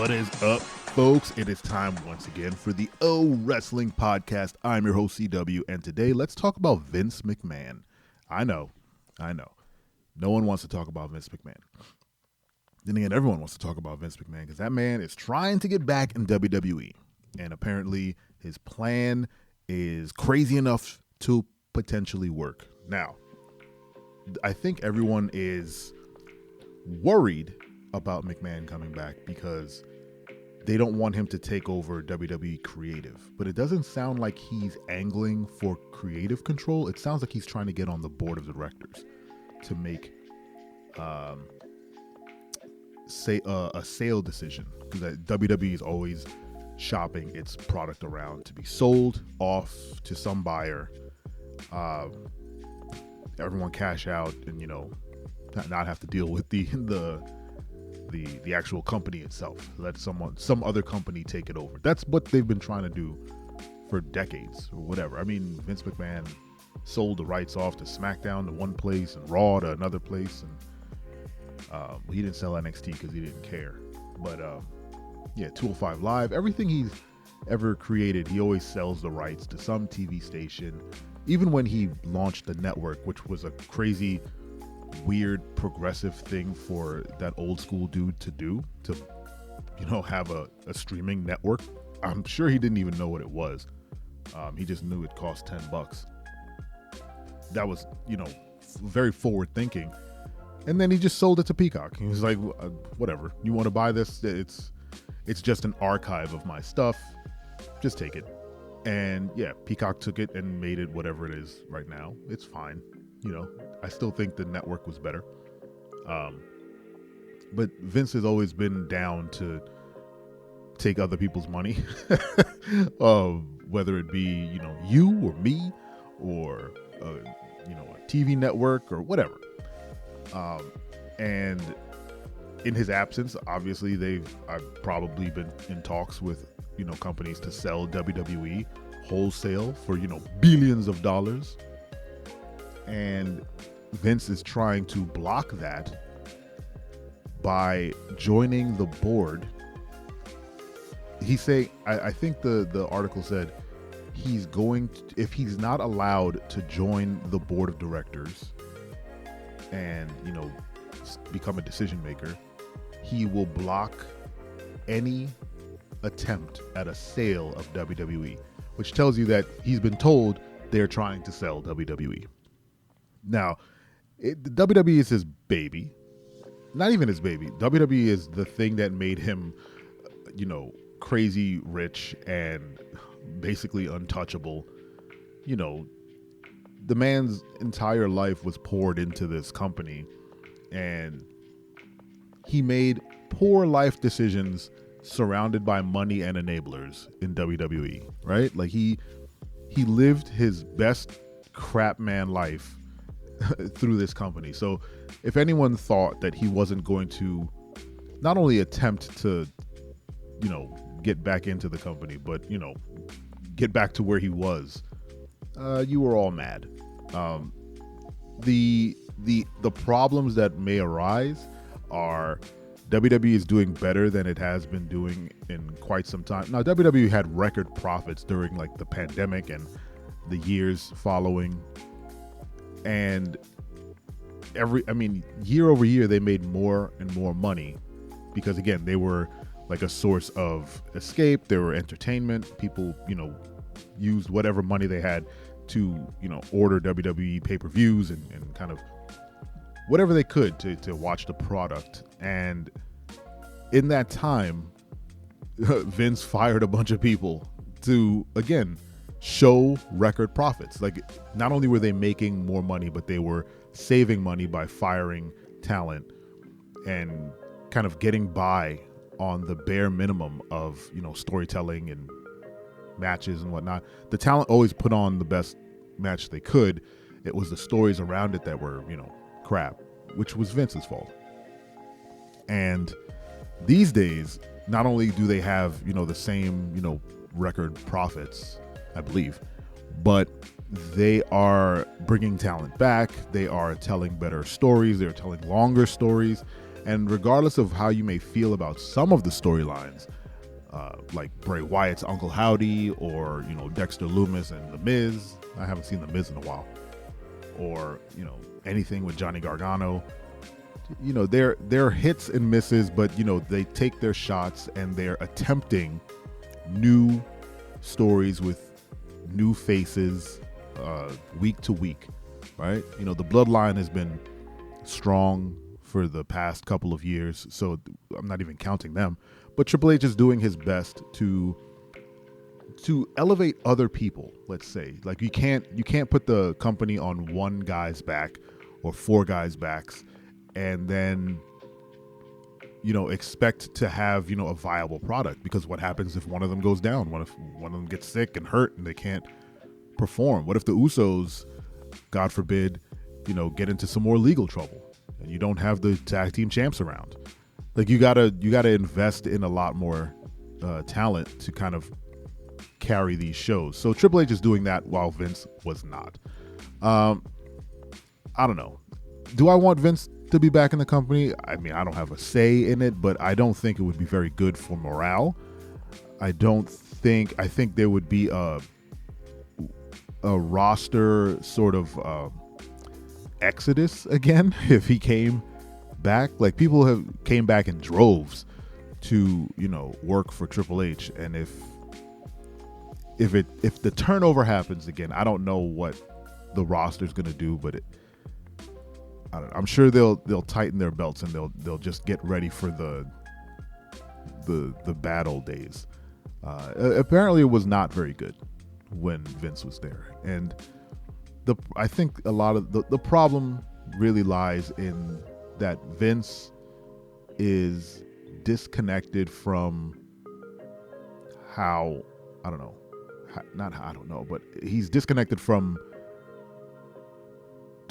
What is up, folks? It is time once again for the O Wrestling Podcast. I'm your host, CW, and today let's talk about Vince McMahon. I know. No one wants to talk about Vince McMahon. Then again, everyone wants to talk about Vince McMahon because that man is trying to get back in WWE. And apparently his plan is crazy enough to potentially work. Now, I think everyone is worried about McMahon coming back because they don't want him to take over WWE creative. But it doesn't sound like he's angling for creative control. It sounds like he's trying to get on the board of directors to make a sale decision, because WWE is always shopping its product around to be sold off to some buyer. Everyone cash out and not have to deal with the actual company itself. Let some other company take it over. That's what they've been trying to do for decades or whatever. I mean, Vince McMahon sold the rights off to SmackDown to one place and Raw to another place, and he didn't sell NXT because he didn't care. But 205 Live, everything he's ever created, he always sells the rights to some TV station. Even when he launched the network, which was a crazy, weird, progressive thing for that old school dude to do, to have a streaming network. I'm sure he didn't even know what it was. He just knew it cost $10. That was very forward thinking. And then he just sold it to Peacock. He was like, whatever, you want to buy this? It's just an archive of my stuff, just take it. And yeah, Peacock took it and made it whatever it is right now. It's fine. I still think the network was better. But Vince has always been down to take other people's money, whether it be, you or me or, a TV network or whatever. And in his absence, obviously I've probably been in talks with, companies to sell WWE wholesale for, billions of dollars. And Vince is trying to block that by joining the board. He's saying, I think the article said he's going to, if he's not allowed to join the board of directors and, become a decision maker, he will block any attempt at a sale of WWE, which tells you that he's been told they're trying to sell WWE. Now, WWE is his baby. Not even his baby. WWE is the thing that made him, crazy rich and basically untouchable. The man's entire life was poured into this company, and he made poor life decisions surrounded by money and enablers in WWE, right? Like he lived his best crap man life through this company. So if anyone thought that he wasn't going to not only attempt to, get back into the company, but, get back to where he was, you were all mad. The problems that may arise are WWE is doing better than it has been doing in quite some time. Now, WWE had record profits during the pandemic and the years following. And year over year, they made more and more money because, again, they were like a source of escape. They were entertainment. People, used whatever money they had to, order WWE pay-per-views and kind of whatever they could to watch the product. And in that time, Vince fired a bunch of people to, again, show record profits. Like, not only were they making more money, but they were saving money by firing talent and kind of getting by on the bare minimum of, storytelling and matches and whatnot. The talent always put on the best match they could. It was the stories around it that were, crap, which was Vince's fault. And these days, not only do they have, the same, record profits, I believe, but they are bringing talent back. They are telling better stories. They're telling longer stories. And regardless of how you may feel about some of the storylines, like Bray Wyatt's Uncle Howdy, or Dexter Lumis and The Miz. I haven't seen The Miz in a while. Or anything with Johnny Gargano. They're hits and misses, but they take their shots and they're attempting new stories with new faces week to week, right? The bloodline has been strong for the past couple of years, so I'm not even counting them. But Triple H is doing his best to elevate other people, let's say. Like you can't put the company on one guy's back or four guys' backs and then expect to have a viable product, because what happens if one of them goes down? What if one of them gets sick and hurt and they can't perform? What if the Usos, God forbid, get into some more legal trouble and you don't have the tag team champs around? Like you gotta invest in a lot more talent to kind of carry these shows. So Triple H is doing that while Vince was not. I don't know. Do I want Vince to be back in the company? I mean, I don't have a say in it, but I don't think it would be very good for morale. I think there would be a roster sort of exodus again if he came back. Like people came back in droves to work for Triple H, and if the turnover happens again, I don't know what the roster's going to do, but I'm sure they'll tighten their belts and they'll just get ready for the bad old days. Apparently, it was not very good when Vince was there, and I think a lot of the problem really lies in that Vince is disconnected from how but he's disconnected from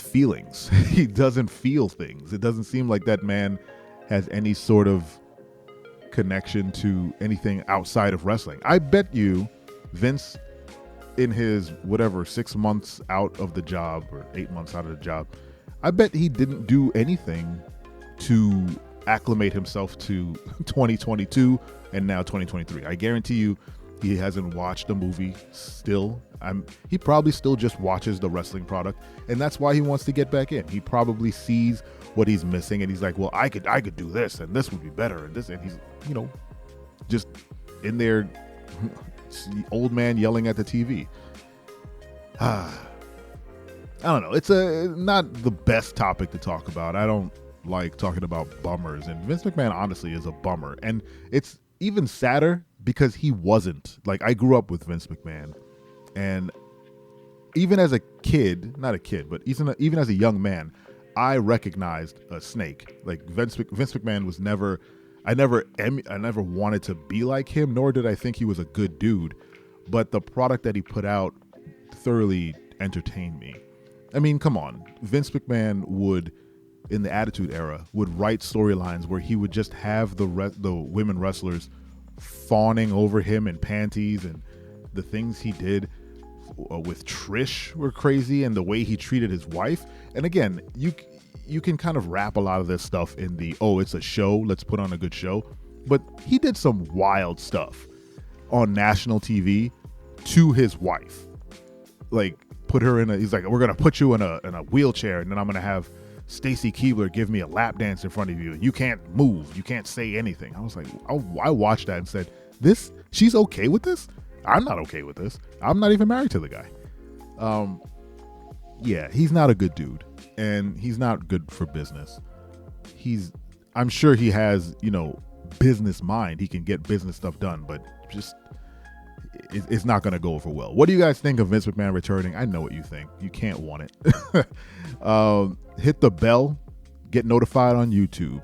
feelings. He doesn't feel things. It doesn't seem like that man has any sort of connection to anything outside of wrestling. I bet you Vince, in his 6 months out of the job or 8 months out of the job, I bet he didn't do anything to acclimate himself to 2022 and now 2023. I guarantee you he hasn't watched a movie still. He probably still just watches the wrestling product, and that's why he wants to get back in. He probably sees what he's missing, and he's like, well, I could do this, and this would be better, and this, and he's just in there, old man yelling at the TV. I don't know. It's not the best topic to talk about. I don't like talking about bummers, and Vince McMahon honestly is a bummer, and it's even sadder because he wasn't. Like, I grew up with Vince McMahon, and even as a kid, not a kid, but even as a young man, I recognized a snake. Like Vince McMahon was never, I never wanted to be like him, nor did I think he was a good dude, but the product that he put out thoroughly entertained me. I mean, come on, Vince McMahon would, in the Attitude Era, would write storylines where he would just have the women wrestlers fawning over him in panties, and the things he did with Trish were crazy, and the way he treated his wife. And again, you can kind of wrap a lot of this stuff in the, oh, it's a show, let's put on a good show. But he did some wild stuff on national TV to his wife. Like, put her in he's like, we're going to put you in a wheelchair, and then I'm going to have Stacy Keibler give me a lap dance in front of you, and you can't move, you can't say anything. I was like, I watched that and said, she's okay with this? I'm not okay with this. I'm not even married to the guy. Yeah, he's not a good dude, and he's not good for business. I'm sure he has, business mind. He can get business stuff done, but just it's not going to go over well. What do you guys think of Vince McMahon returning? I know what you think. You can't want it. Hit the bell, get notified on YouTube,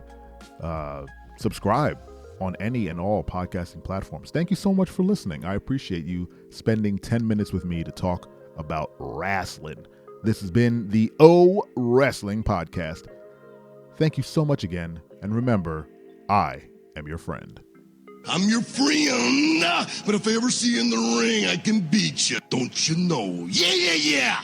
subscribe on any and all podcasting platforms. Thank you so much for listening. I appreciate you spending 10 minutes with me to talk about wrestling. This has been the O Wrestling Podcast. Thank you so much again. And remember, I am your friend. I'm your friend, but if I ever see you in the ring, I can beat you. Don't you know? Yeah, yeah, yeah.